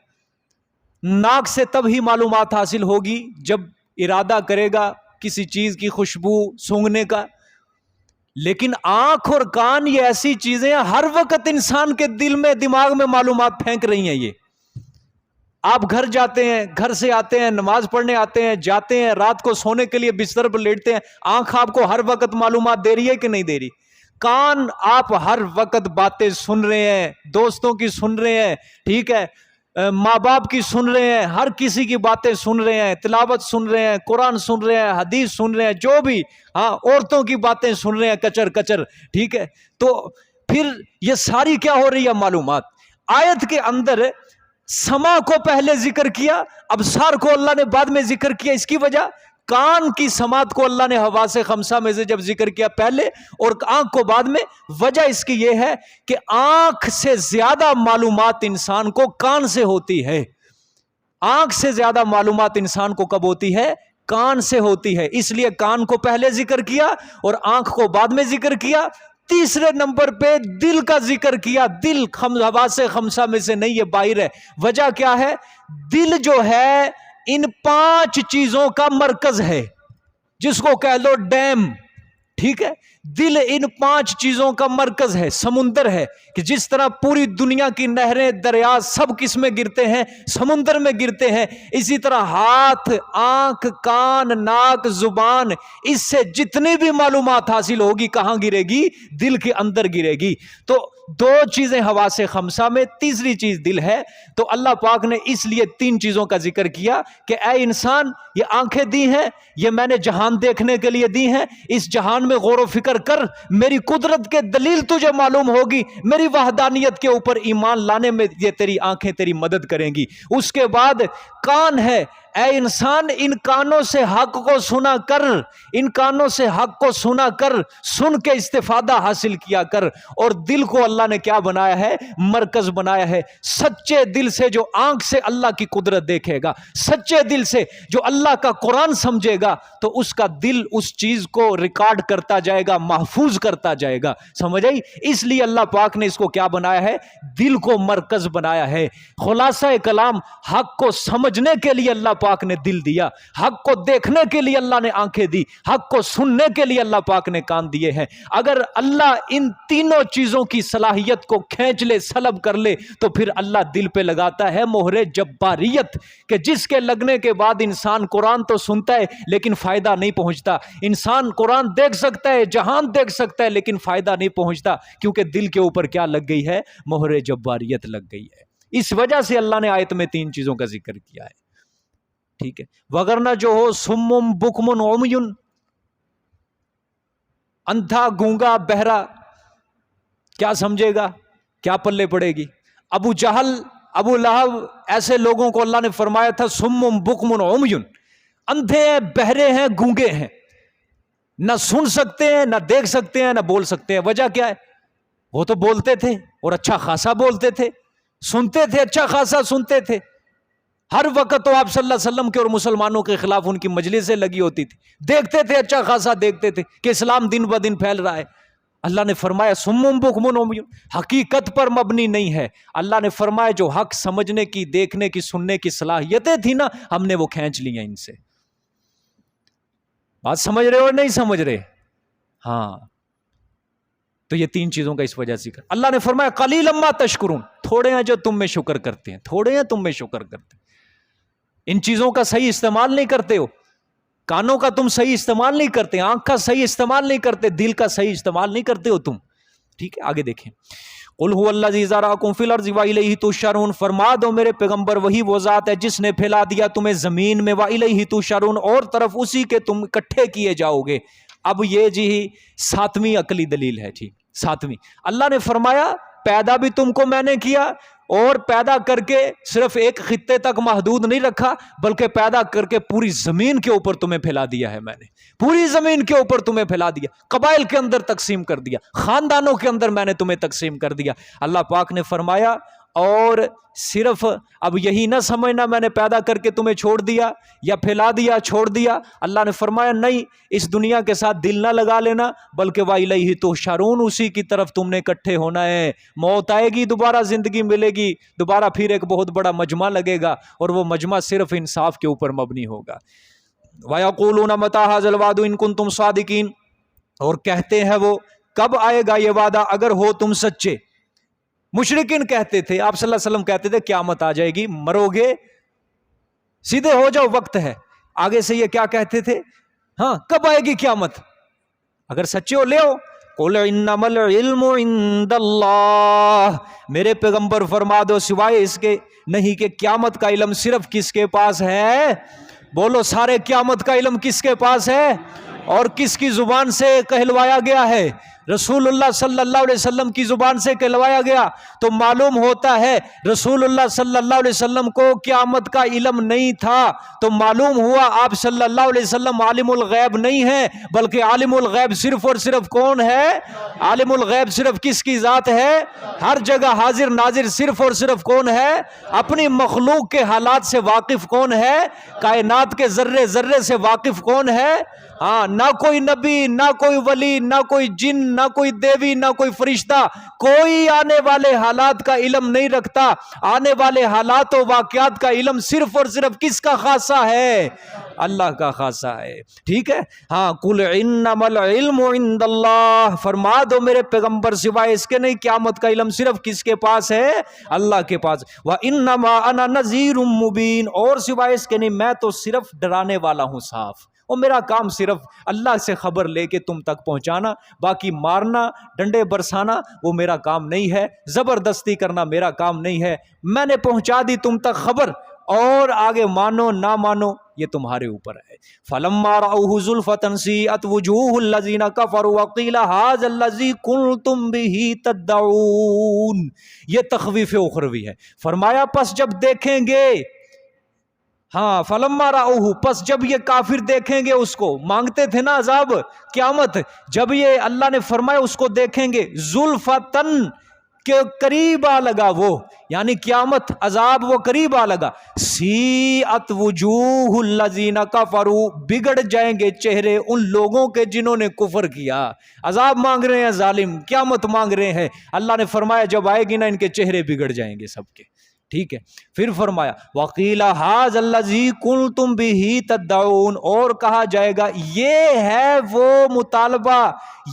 ناک سے تب ہی معلومات حاصل ہوگی جب ارادہ کرے گا کسی چیز کی خوشبو سونگھنے کا۔ لیکن آنکھ اور کان یہ ایسی چیزیں ہر وقت انسان کے دل میں دماغ میں معلومات پھینک رہی ہیں۔ یہ آپ گھر جاتے ہیں، گھر سے آتے ہیں، نماز پڑھنے آتے ہیں، جاتے ہیں، رات کو سونے کے لیے بستر پر لیٹتے ہیں، آنکھ آپ کو ہر وقت معلومات دے رہی ہے کہ نہیں دے رہی؟ کان آپ ہر وقت باتیں سن رہے ہیں، دوستوں کی سن رہے ہیں، ٹھیک ہے، ماں باپ کی سن رہے ہیں، ہر کسی کی باتیں سن رہے ہیں، تلاوت سن رہے ہیں، قرآن سن رہے ہیں، حدیث سن رہے ہیں، جو بھی، ہاں عورتوں کی باتیں سن رہے ہیں کچر کچر، ٹھیک ہے۔ تو پھر یہ ساری کیا ہو رہی ہے معلومات؟ آیت کے اندر سما کو پہلے ذکر کیا، ابصار کو اللہ نے بعد میں ذکر کیا۔ اس کی وجہ کان کی سماعت کو اللہ نے حواس خمسہ میں سے جب ذکر کیا پہلے اور آنکھ کو بعد میں، وجہ اس کی یہ ہے کہ آنکھ سے زیادہ معلومات انسان کو کان سے ہوتی ہے۔ آنکھ سے زیادہ معلومات انسان کو کب ہوتی ہے؟ کان سے ہوتی ہے۔ اس لیے کان کو پہلے ذکر کیا اور آنکھ کو بعد میں ذکر کیا۔ تیسرے نمبر پہ دل کا ذکر کیا۔ دل حواس خمسہ میں سے نہیں، یہ باہر ہے۔ وجہ کیا ہے؟ دل جو ہے ان 5 چیزوں کا مرکز ہے، جس کو کہہ لو ڈیم، ٹھیک ہے۔ دل ان 5 چیزوں کا مرکز ہے، سمندر ہے، کہ جس طرح پوری دنیا کی نہریں دریا سب کس میں گرتے ہیں؟ سمندر میں گرتے ہیں۔ اسی طرح ہاتھ، آنکھ، کان، ناک، زبان، اس سے جتنی بھی معلومات حاصل ہوگی کہاں گرے گی؟ دل کے اندر گرے گی۔ تو 2 چیزیں حواس خمسہ میں، تیسری چیز دل ہے۔ تو اللہ پاک نے اس لیے 3 چیزوں کا ذکر کیا کہ اے انسان، یہ آنکھیں دی ہیں، یہ میں نے جہان دیکھنے کے لیے دی ہیں، اس جہان میں غور و فکر کر، میری قدرت کے دلیل تجھے معلوم ہوگی، میری وحدانیت کے اوپر ایمان لانے میں یہ تیری آنکھیں تیری مدد کریں گی۔ اس کے بعد کان ہے، اے انسان ان کانوں سے حق کو سنا کر، ان کانوں سے حق کو سنا کر، سن کے استفادہ حاصل کیا کر۔ اور دل کو اللہ نے کیا بنایا ہے؟ مرکز بنایا ہے۔ سچے دل سے جو آنکھ سے اللہ کی قدرت دیکھے گا، سچے دل سے جو اللہ کا قرآن سمجھے گا، تو اس کا دل اس چیز کو ریکارڈ کرتا جائے گا، محفوظ کرتا جائے گا۔ سمجھ آئی؟ اس لیے اللہ پاک نے اس کو کیا بنایا ہے؟ دل کو مرکز بنایا ہے۔ خلاصہ کلام، حق کو سمجھنے کے لیے اللہ پاک نے دل دیا، حق کو دیکھنے کے لیے اللہ نے آنکھیں دی، حق کو سننے کے لیے اللہ پاک نے کان دیے ہیں۔ اگر اللہ ان تینوں چیزوں کی صلاحیت کو کھینچ لے، سلب کر لے، تو پھر اللہ دل پہ لگاتا ہے مہر جباریت، کہ جس کے لگنے کے بعد انسان قرآن تو سنتا ہے لیکن فائدہ نہیں پہنچتا۔ انسان قرآن دیکھ سکتا ہے، جہان دیکھ سکتا ہے، لیکن فائدہ نہیں پہنچتا، کیونکہ دل کے اوپر کیا لگ گئی ہے؟ مہر جباریت لگ گئی ہے۔ اس وجہ سے اللہ نے آیت میں 3 چیزوں کا ذکر کیا ہے، ٹھیک ہے۔ وگرنہ جو ہو سمم بکمن عمیٌ، اندھا، گونگا، بہرا، کیا سمجھے گا؟ کیا پلے پڑے گی؟ ابو جہل، ابو لہب، ایسے لوگوں کو اللہ نے فرمایا تھا سمم بکمن عمیٌ، اندھے ہیں، بہرے ہیں، گونگے ہیں، نہ سن سکتے ہیں، نہ دیکھ سکتے ہیں، نہ بول سکتے ہیں۔ وجہ کیا ہے؟ وہ تو بولتے تھے اور اچھا خاصا بولتے تھے، سنتے تھے، اچھا خاصا سنتے تھے۔ ہر وقت تو آپ صلی اللہ علیہ وسلم کے اور مسلمانوں کے خلاف ان کی مجلسیں لگی ہوتی تھی، دیکھتے تھے، اچھا خاصا دیکھتے تھے کہ اسلام دن بہ دن پھیل رہا ہے۔ اللہ نے فرمایا سمم بکمن عمیٌ، حقیقت پر مبنی نہیں ہے۔ اللہ نے فرمایا جو حق سمجھنے کی، دیکھنے کی، سننے کی صلاحیتیں تھی نا، ہم نے وہ کھینچ لی ہیں ان سے۔ بات سمجھ رہے ہو نہیں سمجھ رہے؟ ہاں، تو یہ 3 چیزوں کا اس وجہ سے ذکر۔ اللہ نے فرمایا قلیلا ما تشکرون، تھوڑے ہیں جو تم میں شکر کرتے ہیں، تھوڑے ہیں تم میں شکر کرتے ہیں، ان چیزوں کا صحیح استعمال نہیں کرتے ہو۔ کانوں کا تم صحیح استعمال نہیں کرتے، آنکھ کا صحیح استعمال نہیں کرتے، دل کا صحیح استعمال نہیں کرتے ہو تم. ٹھیک ہے آگے دیکھیں. قل هو الذی ذرأکم فی الارض والیہ تحشرون، فرما دو میرے پیغمبر وہی وہ ذات ہے جس نے پھیلا دیا تمہیں زمین میں، والیہ تحشرون، اور طرف اسی کے تم اکٹھے کیے جاؤ گے. اب یہ جی 7ویں عقلی دلیل ہے. ٹھیک 7ویں، اللہ نے فرمایا پیدا بھی تم کو میں نے کیا، اور پیدا کر کے صرف ایک خطے تک محدود نہیں رکھا، بلکہ پیدا کر کے پوری زمین کے اوپر تمہیں پھیلا دیا ہے. میں نے پوری زمین کے اوپر تمہیں پھیلا دیا، قبائل کے اندر تقسیم کر دیا، خاندانوں کے اندر میں نے تمہیں تقسیم کر دیا. اللہ پاک نے فرمایا اور صرف اب یہی نہ سمجھنا میں نے پیدا کر کے تمہیں چھوڑ دیا یا پھیلا دیا چھوڑ دیا. اللہ نے فرمایا نہیں، اس دنیا کے ساتھ دل نہ لگا لینا، بلکہ وَإِلَيْهِ تُحْشَرُونَ، اسی کی طرف تم نے اکٹھے ہونا ہے. موت آئے گی، دوبارہ زندگی ملے گی، دوبارہ پھر ایک بہت بڑا مجمع لگے گا، اور وہ مجمع صرف انصاف کے اوپر مبنی ہوگا. وَيَقُولُونَ مَتَىٰ هَٰذَا الْوَعْدُ إِن كُنتُمْ صَادِقِينَ، اور کہتے ہیں وہ کب آئے گا یہ وعدہ اگر ہو تم سچے. مشرکین کہتے تھے، آپ صلی اللہ علیہ وسلم کہتے تھے قیامت آ جائے گی، مرو گے، سیدھے ہو جاؤ، وقت ہے. آگے سے یہ کیا کہتے تھے؟ ہاں کب آئے گی قیامت؟ اگر سچے ہو لے آؤ. قُلْ إِنَّمَا الْعِلْمُ عِندَ اللَّهِ، میرے پیغمبر فرما دو سوائے اس کے نہیں کہ قیامت کا علم صرف کس کے پاس ہے؟ بولو سارے، قیامت کا علم کس کے پاس ہے؟ اور کس کی زبان سے کہلوایا گیا ہے؟ رسول اللہ صلی اللہ علیہ وسلم کی زبان سے کہلوایا گیا. تو معلوم ہوتا ہے رسول اللہ صلی اللہ علیہ وسلم کو قیامت کا علم نہیں تھا، تو معلوم ہوا آپ صلی اللہ علیہ وسلم عالم الغیب نہیں ہیں، بلکہ عالم الغیب صرف اور صرف کون ہے؟ عالم الغیب صرف کس کی ذات ہے؟ ہر جگہ حاضر ناظر صرف اور صرف کون ہے؟ اپنی مخلوق کے حالات سے واقف کون ہے؟ کائنات کے ذرے ذرے سے واقف کون ہے؟ ہاں، نہ کوئی نبی، نہ کوئی ولی، نہ کوئی جن، نہ کوئی دیوی، نہ کوئی فرشتہ، کوئی آنے والے حالات کا علم نہیں رکھتا. آنے والے حالات و واقعات کا علم صرف اور صرف کس کا خاصہ ہے؟ اللہ کا خاصہ ہے. ٹھیک ہے ہاں. قُلْ إِنَّمَا الْعِلْمُ عِندَ اللَّهِ، فرما دو میرے پیغمبر سوائے اس کے نہیں، قیامت کا علم صرف کس کے پاس ہے؟ اللہ کے پاس. وَإِنَّمَا أَنَا نَذِيرٌ مُبِينٌ، اور سوائے اس کے نہیں، میں تو صرف ڈرانے والا ہوں صاف. اور میرا کام صرف اللہ سے خبر لے کے تم تک پہنچانا، باقی مارنا ڈنڈے برسانا وہ میرا کام نہیں ہے، زبردستی کرنا میرا کام نہیں ہے. میں نے پہنچا دی تم تک خبر، اور آگے مانو نہ مانو یہ تمہارے اوپر ہے. فَلَمَّا رَأَوْهُ زُلْفَةً سِیئَتْ وُجُوهُ الَّذِینَ كَفَرُوا وَقِیلَ هَٰذَا الَّذِی كُنتُم بِهِ تَدَّعُونَ. یہ تخویف اخروی ہے. فرمایا پس جب دیکھیں گے، ہاں فلما رأوہ، پس جب یہ کافر دیکھیں گے اس کو، مانگتے تھے نا عذاب قیامت، جب یہ اللہ نے فرمایا اس کو دیکھیں گے، زلفتن کے قریب آ لگا وہ، یعنی قیامت عذاب وہ قریب آ لگا. سیئت وجوہ الذین کفروا، بگڑ جائیں گے چہرے ان لوگوں کے جنہوں نے کفر کیا. عذاب مانگ رہے ہیں ظالم، قیامت مانگ رہے ہیں. اللہ نے فرمایا جب آئے گی نا ان کے چہرے بگڑ جائیں گے سب کے. ٹھیک ہے پھر فرمایا وَقِيلَ هَٰذَا الَّذِی كُنتُم بِهِ تَدَّعُونَ، اور کہا جائے گا یہ ہے وہ مطالبہ،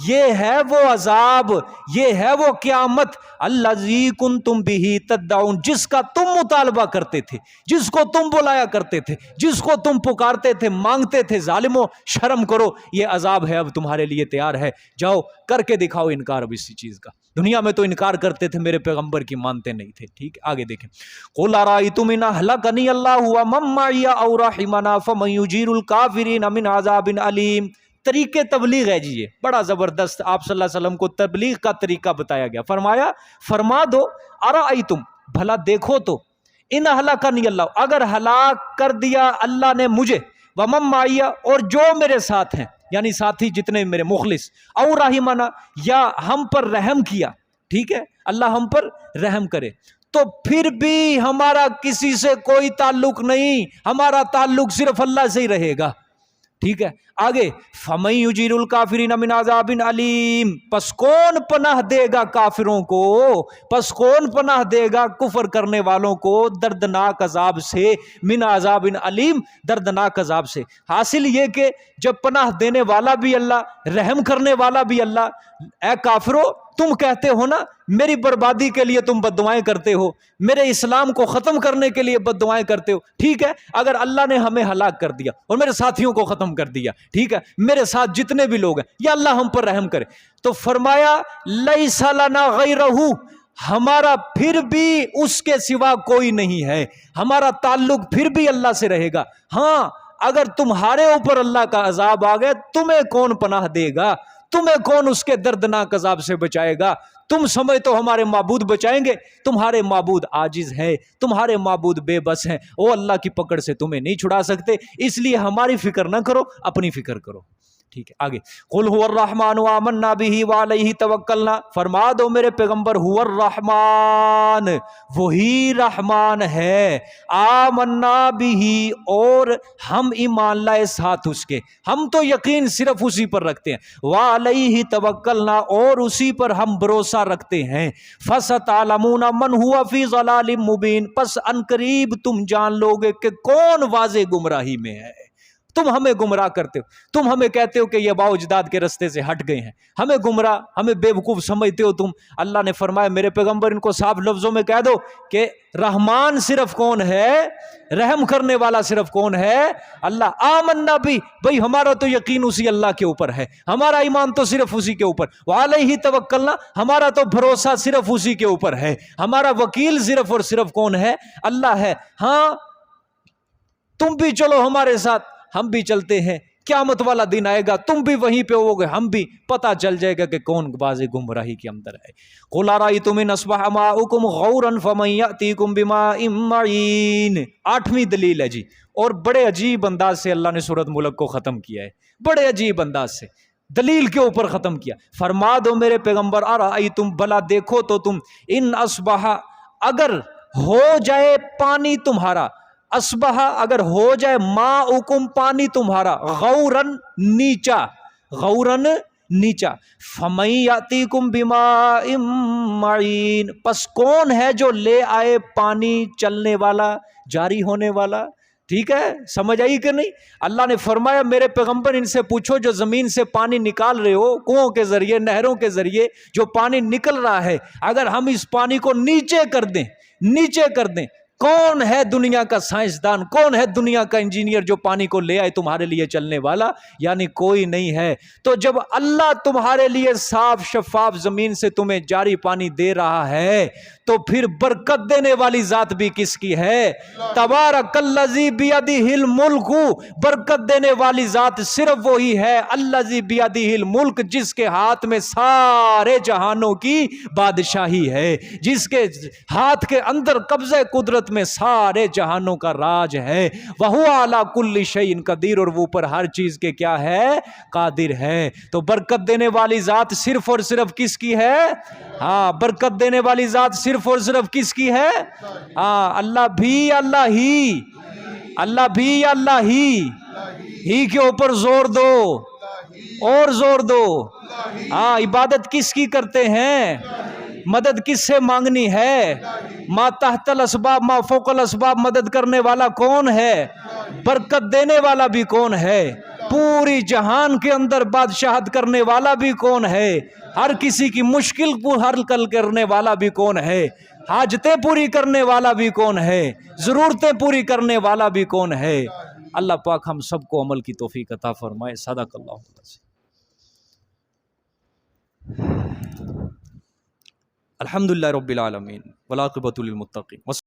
یہ ہے وہ عذاب، یہ ہے وہ قیامت، الَّذِی كُنتُم بِهِ تَدَّعُونَ، جس کا تم مطالبہ کرتے تھے، جس کو تم بلایا کرتے تھے، جس کو تم پکارتے تھے، مانگتے تھے. ظالمو شرم کرو، یہ عذاب ہے اب تمہارے لیے تیار ہے، جاؤ کر کے دکھاؤ انکار اب اسی چیز کا. دنیا میں تو انکار کرتے تھے، میرے پیغمبر کی مانتے نہیں تھے. ٹھیک آگے دیکھیں. قُلْ أَرَأَيْتُمْ إِنْ أَهْلَكَنِيَ اللَّهُ وَمَن مَّعِيَ أَوْ رَحِمَنَا فَمَن يُجِيرُ الْكَافِرِينَ مِنْ عَذَابٍ أَلِيمٍ. طریقے تبلیغ ہے جی، یہ بڑا زبردست. آپ صلی اللہ علیہ وسلم کو تبلیغ کا طریقہ بتایا گیا. فرمایا فرما دو، أَرَأَيْتُمْ، بھلا دیکھو تو، إِنْ أَهْلَكَنِيَ اللَّهُ، اگر ہلاک کر دیا اللہ نے مجھے، وَمَن مَّعِيَ، اور جو میرے ساتھ ہیں، یعنی ساتھی جتنے میرے مخلص، أَوْ رَحِمَنَا، یا ہم پر رحم کیا. ٹھیک ہے اللہ ہم پر رحم کرے، تو پھر بھی ہمارا کسی سے کوئی تعلق نہیں، ہمارا تعلق صرف اللہ سے ہی رہے گا. ٹھیک ہے آگے. فَمَن يُجِيرُ الْكَافِرِينَ مِنْ عَذَابٍ أَلِيمٍ، پس کون پناہ دے گا کافروں کو، پس کون پناہ دے گا کفر کرنے والوں کو دردناک عذاب سے، من عذاب علیم، دردناک عذاب سے. حاصل یہ کہ جب پناہ دینے والا بھی اللہ، رحم کرنے والا بھی اللہ، اے کافرو تم کہتے ہو نا میری بربادی کے لیے تم بددعائیں کرتے ہو، میرے اسلام کو ختم کرنے کے لیے بددعائیں کرتے ہو، ٹھیک ہے اگر اللہ نے ہمیں ہلاک کر دیا اور میرے ساتھیوں کو ختم کر دیا، ٹھیک ہے میرے ساتھ جتنے بھی لوگ ہیں، یا اللہ ہم پر رحم کرے، تو فرمایا لیس لنا غیرہ، ہمارا پھر بھی اس کے سوا کوئی نہیں ہے، ہمارا تعلق پھر بھی اللہ سے رہے گا۔ ہاں اگر تمہارے اوپر اللہ کا عذاب آ گئے تمہیں کون پناہ دے گا، تمہیں کون اس کے دردناک عذاب سے بچائے گا؟ تم سمجھتے ہمارے معبود بچائیں گے؟ تمہارے معبود عاجز ہے، تمہارے معبود بے بس ہیں، وہ اللہ کی پکڑ سے تمہیں نہیں چھڑا سکتے، اس لیے ہماری فکر نہ کرو، اپنی فکر کرو۔ ٹھیک ہے آگے، قل هو الرحمن آمنا به وعلیہ توکلنا، فرما دو میرے پیغمبر هو الرحمن، وہی رحمان ہے، آمنا به، اور ہم ایمان لائے ساتھ اس کے، ہم تو یقین صرف اسی پر رکھتے ہیں، وعلیہ توکلنا، اور اسی پر ہم بھروسہ رکھتے ہیں، فستعلمون من هو فی ضلال مبین، پس عنقریب تم جان لوگے کہ کون واضح گمراہی میں ہے۔ تم ہمیں گمراہ کرتے ہو، تم ہمیں کہتے ہو کہ یہ باؤ اجداد کے رستے سے ہٹ گئے ہیں، ہمیں گمراہ، ہمیں بے وقوف سمجھتے ہو تم۔ اللہ نے فرمایا میرے پیغمبر ان کو صاف لفظوں میں کہہ دو کہ رحمان صرف کون ہے، رحم کرنے والا صرف کون ہے؟ اللہ۔ آمنا بھی، بھئی ہمارا تو یقین اسی اللہ کے اوپر ہے، ہمارا ایمان تو صرف اسی کے اوپر، وعلیہ توکلنا، ہمارا تو بھروسہ صرف اسی کے اوپر ہے، ہمارا وکیل صرف اور صرف کون ہے؟ اللہ ہے۔ ہاں تم بھی چلو ہمارے ساتھ، ہم بھی چلتے ہیں، قیامت والا دن آئے گا تم بھی وہیں پہ ہوگے، ہم بھی، پتہ چل جائے گا کہ کون باز گمراہی کے اندر ہے۔ قُلْ أَرَأَيْتُمْ إِنْ أَصْبَحَ مَاؤُكُمْ غَوْرًا فَمَنْ يَأْتِيكُمْ بِمَاءٍ مَّعِينٍ، 8ویں دلیل ہے جی، اور بڑے عجیب انداز سے اللہ نے سورۃ ملک کو ختم کیا ہے، بڑے عجیب انداز سے دلیل کے اوپر ختم کیا۔ فرما دو میرے پیغمبر أَرَأَيْتُمْ، بھلا دیکھو تو تم، إِنْ أَصْبَحَ، اگر ہو جائے پانی تمہارا، اصبح اگر ہو جائے، ماؤکم پانی تمہارا، غورن نیچا، غورن نیچا، فمن یاتیکم بماء معین، پس کون ہے جو لے آئے پانی چلنے والا، جاری ہونے والا؟ ٹھیک ہے سمجھ آئی کہ نہیں؟ اللہ نے فرمایا میرے پیغمبر ان سے پوچھو جو زمین سے پانی نکال رہے ہو، کنووں کے ذریعے، نہروں کے ذریعے جو پانی نکل رہا ہے، اگر ہم اس پانی کو نیچے کر دیں، نیچے کر دیں، کون ہے دنیا کا سائنسدان، کون ہے دنیا کا انجینئر جو پانی کو لے آئے تمہارے لیے چلنے والا؟ یعنی کوئی نہیں ہے۔ تو جب اللہ تمہارے لیے صاف شفاف زمین سے تمہیں جاری پانی دے رہا ہے تو پھر برکت دینے والی ذات بھی کس کی ہے؟ تبارک الذی بیدہ الملک، برکت دینے والی ذات صرف وہی ہے، الذی بیدہ الملک، جس کے ہاتھ میں سارے جہانوں کی بادشاہی ہے، جس کے ہاتھ کے اندر قبضہ قدرت میں سارے جہانوں کا راج ہے، وَهُوَ عَلَى كُلِّ شَيْءٍ قَدِيرٌ، اور وہ پر ہر چیز کے کیا ہے؟ قادر ہے۔ تو برکت دینے والی ذات صرف اور صرف کس کی ہے؟ ہاں برکت دینے والی ذات صرف اور صرف کس کی ہے؟ ہاں اللہ بھی اللہ ہی، اللہ بھی اللہ ہی کے اوپر زور دو اور زور دو۔ ہاں عبادت کس کی کرتے ہیں؟ مدد کس سے مانگنی ہے؟ ما تحت الاسباب ما فوق الاسباب، مدد کرنے والا کون ہے؟ برکت دینے والا بھی کون ہے؟ پوری جہان کے اندر بادشاہت کرنے والا بھی کون ہے؟ ہر کسی کی مشکل کو حل کرنے والا بھی کون ہے؟ حاجتیں پوری کرنے والا بھی کون ہے؟ ضرورتیں پوری کرنے والا بھی کون ہے؟ اللہ پاک ہم سب کو عمل کی توفیق عطا فرمائے۔ صدق اللہ العظیم۔ الحمدللہ رب العالمین والعاقبۃ للمتقین۔